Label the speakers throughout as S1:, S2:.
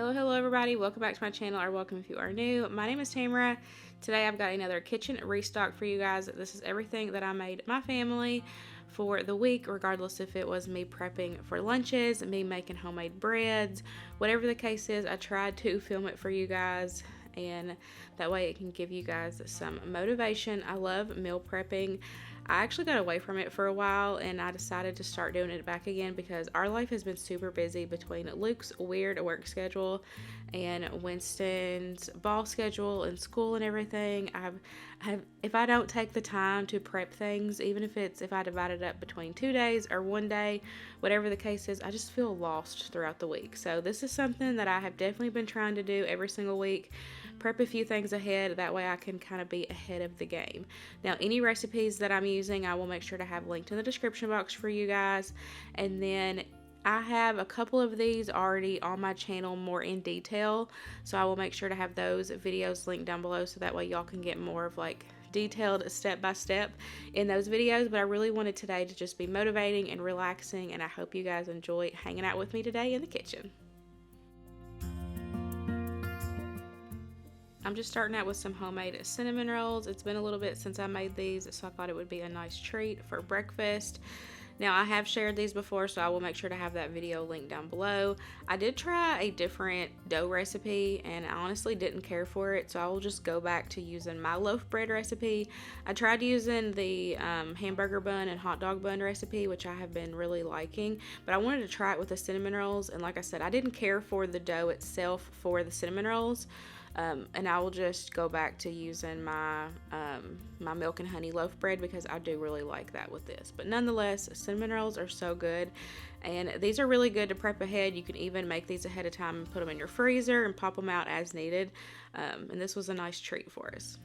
S1: Hello everybody, welcome back to my channel, or welcome if you are new. My name is Tamara. Today I've got another kitchen restock for you guys. This is everything that I made my family for the week, regardless if it was me prepping for lunches, me making homemade breads, whatever the case is. I tried to film it for you guys, and that way it can give you guys some motivation. I love meal prepping. I actually got away from it for a while, and I decided to start doing it back again because our life has been super busy between Luke's weird work schedule and Winston's ball schedule and school and everything. If I don't take the time to prep things, even if I divide it up between 2 days or 1 day, whatever the case is, I just feel lost throughout the week. So this is something that I have definitely been trying to do every single week. Prep a few things ahead, that way I can kind of be ahead of the game. Now, any recipes that I'm using, I will make sure to have linked in the description box for you guys. And then I have a couple of these already on my channel more in detail, so I will make sure to have those videos linked down below, so that way y'all can get more of like detailed step by step in those videos. But I really wanted today to just be motivating and relaxing, and I hope you guys enjoy hanging out with me today in the kitchen. I'm just starting out with some homemade cinnamon rolls. It's been a little bit since I made these, so I thought it would be a nice treat for breakfast. Now, I have shared these before, so I will make sure to have that video linked down below. I did try a different dough recipe, and I honestly didn't care for it, so I will just go back to using my loaf bread recipe. I tried using the hamburger bun and hot dog bun recipe, which I have been really liking, but I wanted to try it with the cinnamon rolls, and like I said, I didn't care for the dough itself for the cinnamon rolls. And I will just go back to using my my milk and honey loaf bread because I do really like that with this. But nonetheless, cinnamon rolls are so good, and these are really good to prep ahead. You can even make these ahead of time and put them in your freezer and pop them out as needed. And this was a nice treat for us.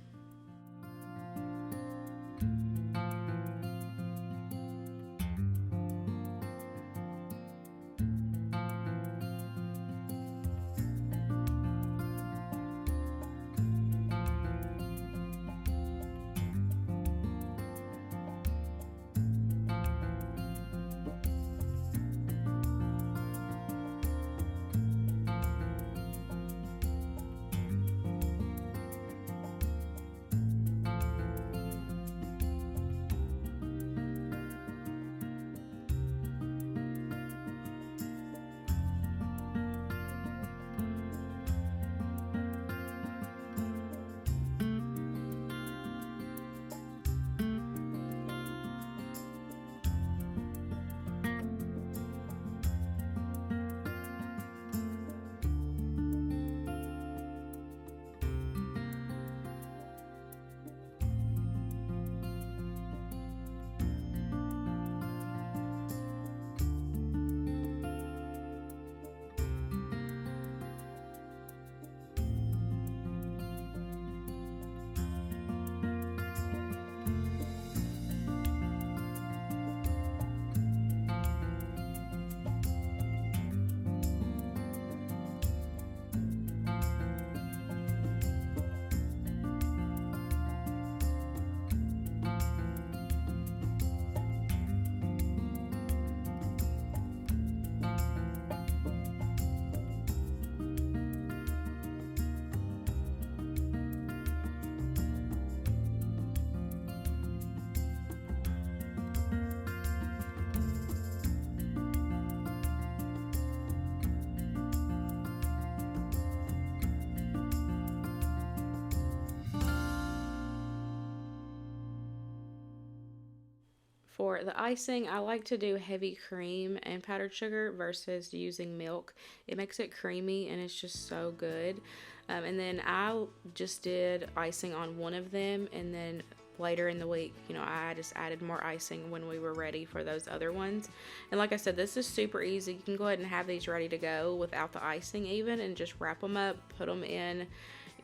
S1: For the icing, I like to do heavy cream and powdered sugar versus using milk. It makes it creamy and it's just so good. And then I just did icing on one of them, and then later in the week, I just added more icing when we were ready for those other ones. And like I said, this is super easy. You can go ahead and have these ready to go without the icing even, and just wrap them up, put them in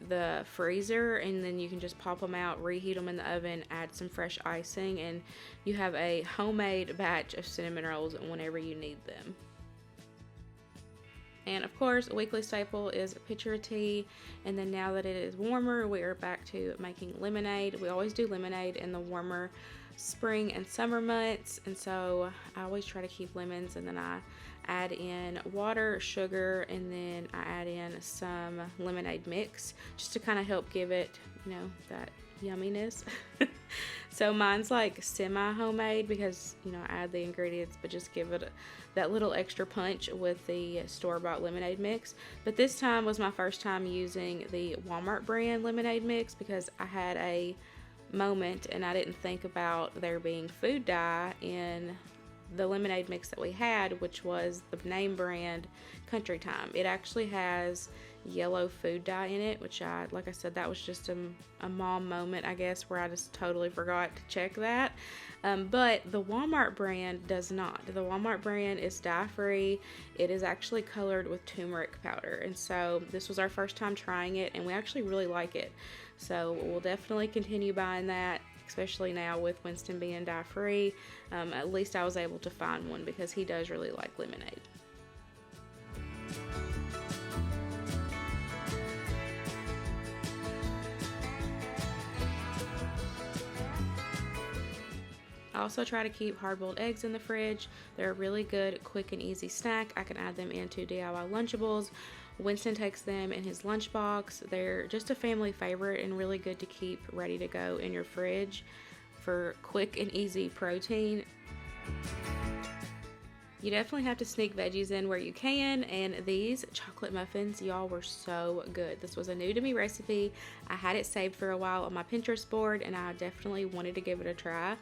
S1: the freezer, and then you can just pop them out, reheat them in the oven, add some fresh icing, and you have a homemade batch of cinnamon rolls whenever you need them. And of course, a weekly staple is a pitcher of tea. And then now that it is warmer, we are back to making lemonade. We always do lemonade in the warmer spring and summer months, and so I always try to keep lemons, and then I add in water, sugar, and then I add in some lemonade mix just to kind of help give it, that yumminess. So mine's like semi-homemade because, I add the ingredients, but just give it that little extra punch with the store-bought lemonade mix. But this time was my first time using the Walmart brand lemonade mix because I had a moment and I didn't think about there being food dye in the lemonade mix that we had, which was the name brand Country Time. It actually has yellow food dye in it, which like I said, that was just a mom moment, I guess, where I just totally forgot to check that. But the Walmart brand does not. The Walmart brand is dye free. It is actually colored with turmeric powder, and so this was our first time trying it, and we actually really like it. So we'll definitely continue buying that, especially now with Winston being dye free. At least I was able to find one because he does really like lemonade. I also try to keep hard-boiled eggs in the fridge. They're a really good, quick, and easy snack. I can add them into DIY Lunchables. Winston takes them in his lunchbox. They're just a family favorite and really good to keep ready to go in your fridge for quick and easy protein. You definitely have to sneak veggies in where you can, and these chocolate muffins, y'all, were so good. This was a new to me recipe. I had it saved for a while on my Pinterest board, and I definitely wanted to give it a try,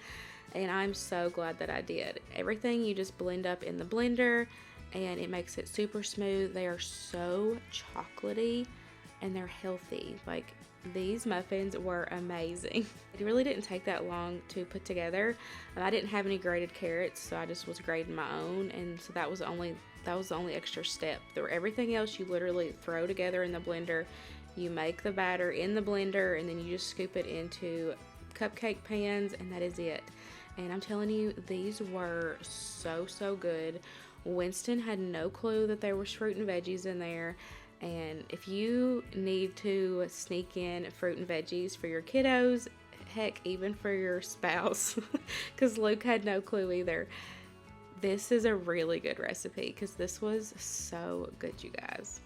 S1: and I'm so glad that I did. Everything you just blend up in the blender, and it makes it super smooth. They are so chocolatey, and they're healthy. Like, these muffins were amazing. It really didn't take that long to put together. I didn't have any grated carrots, so I just was grating my own, and so that was the only extra step. Everything else you literally throw together in the blender. You make the batter in the blender, and then you just scoop it into cupcake pans, and that is it. And I'm telling you, these were so good. Winston had no clue that there was fruit and veggies in there. And if you need to sneak in fruit and veggies for your kiddos, heck, even for your spouse, because Luke had no clue either, this is a really good recipe because this was so good, you guys.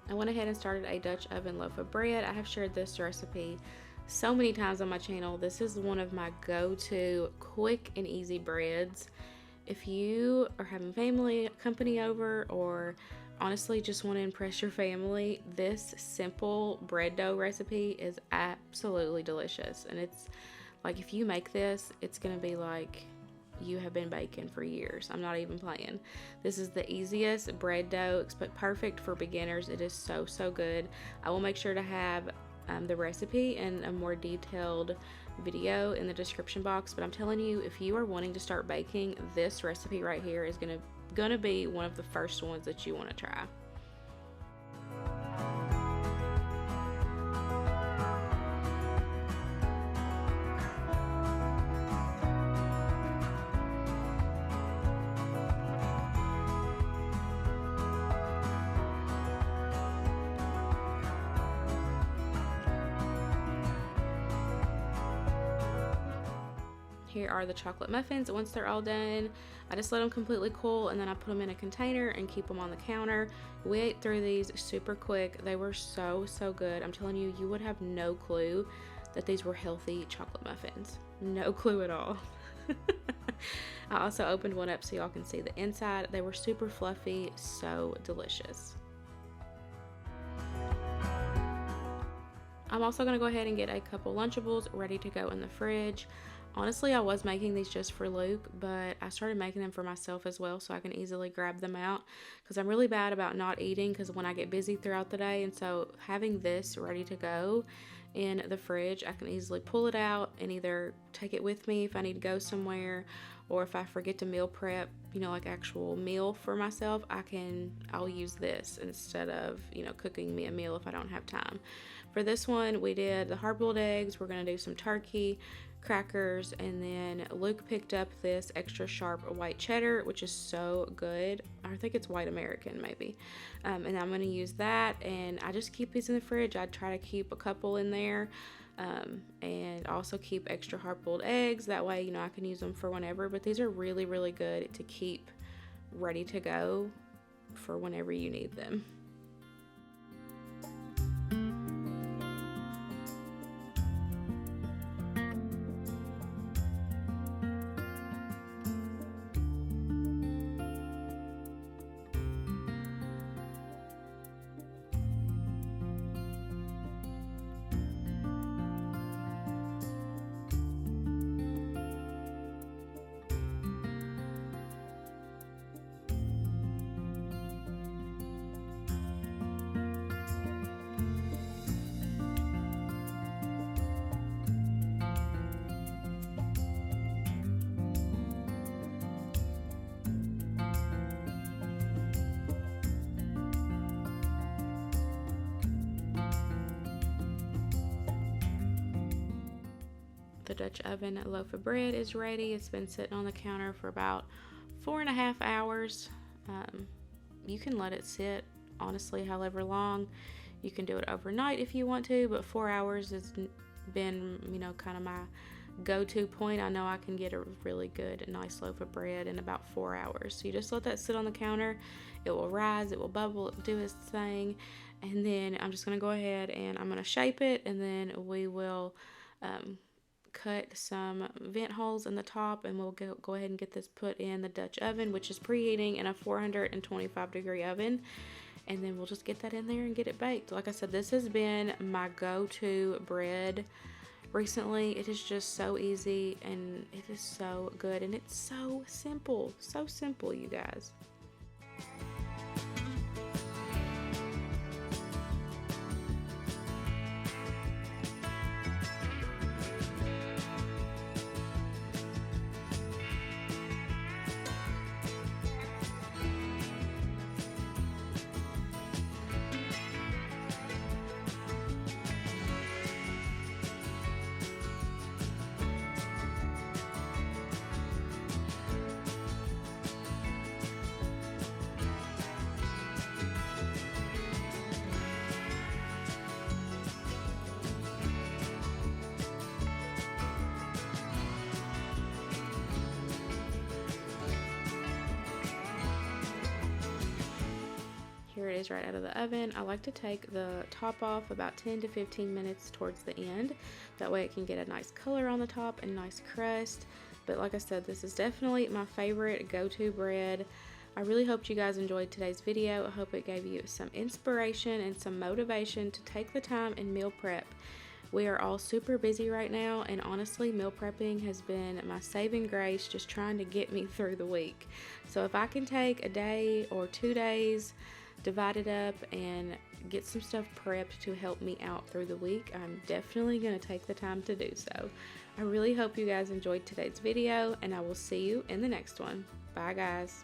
S1: I went ahead and started a Dutch oven loaf of bread. I have shared this recipe so many times on my channel. This is one of my go-to quick and easy breads. if you are having family company over, or honestly just want to impress your family, this simple bread dough recipe is absolutely delicious. And it's like, if you make this, it's gonna be like you have been baking for years. I'm not even playing. This is the easiest bread dough, perfect for beginners. It is so good. I will make sure to have the recipe and a more detailed video in the description box, but I'm telling you, if you are wanting to start baking, this recipe right here is gonna be one of the first ones that you want to try. Here are the chocolate muffins. Once they're all done, I just let them completely cool, and then I put them in a container and keep them on the counter. We ate through these super quick. They were so good. I'm telling you, you would have no clue that these were healthy chocolate muffins. No clue at all. I also opened one up so y'all can see the inside. They were super fluffy, so delicious. I'm also gonna go ahead and get a couple Lunchables ready to go in the fridge. Honestly, I was making these just for Luke, but I started making them for myself as well so I can easily grab them out, because I'm really bad about not eating because when I get busy throughout the day. And so having this ready to go in the fridge, I can easily pull it out and either take it with me if I need to go somewhere, or if I forget to meal prep, you know, like actual meal for myself, I'll use this instead of, you know, cooking me a meal if I don't have time. For this one, we did the hard-boiled eggs. We're gonna do some turkey, crackers, and then Luke picked up this extra sharp white cheddar, which is so good. I think it's white American maybe. And I'm going to use that, and I just keep these in the fridge. I try to keep a couple in there, and also keep extra hard-boiled eggs. That way, you know, I can use them for whenever. But these are really good to keep ready to go for whenever you need them. The Dutch oven loaf of bread is ready. It's been sitting on the counter for about 4.5 hours. You can let it sit, honestly, however long. You can do it overnight if you want to, but 4 hours has been, you know, kind of my go-to point. I know I can get a really good, nice loaf of bread in about 4 hours. So you just let that sit on the counter. It will rise, it will bubble, it will do its thing. And then I'm just going to go ahead and I'm going to shape it, and then we will cut some vent holes in the top, and we'll go ahead and get this put in the Dutch oven, which is preheating in a 425-degree oven, and then we'll just get that in there and get it baked. Like I said, this has been my go-to bread recently. It is just so easy, and it is so good, and it's so simple, you guys. Here it is right out of the oven. I like to take the top off about 10 to 15 minutes towards the end. That way it can get a nice color on the top and nice crust. But like I said, this is definitely my favorite go-to bread. I really hope you guys enjoyed today's video. I hope it gave you some inspiration and some motivation to take the time and meal prep. We are all super busy right now, and honestly, meal prepping has been my saving grace, just trying to get me through the week. So if I can take a day or 2 days, divide it up, and get some stuff prepped to help me out through the week, I'm definitely going to take the time to do so. I really hope you guys enjoyed today's video, and I will see you in the next one. Bye, guys.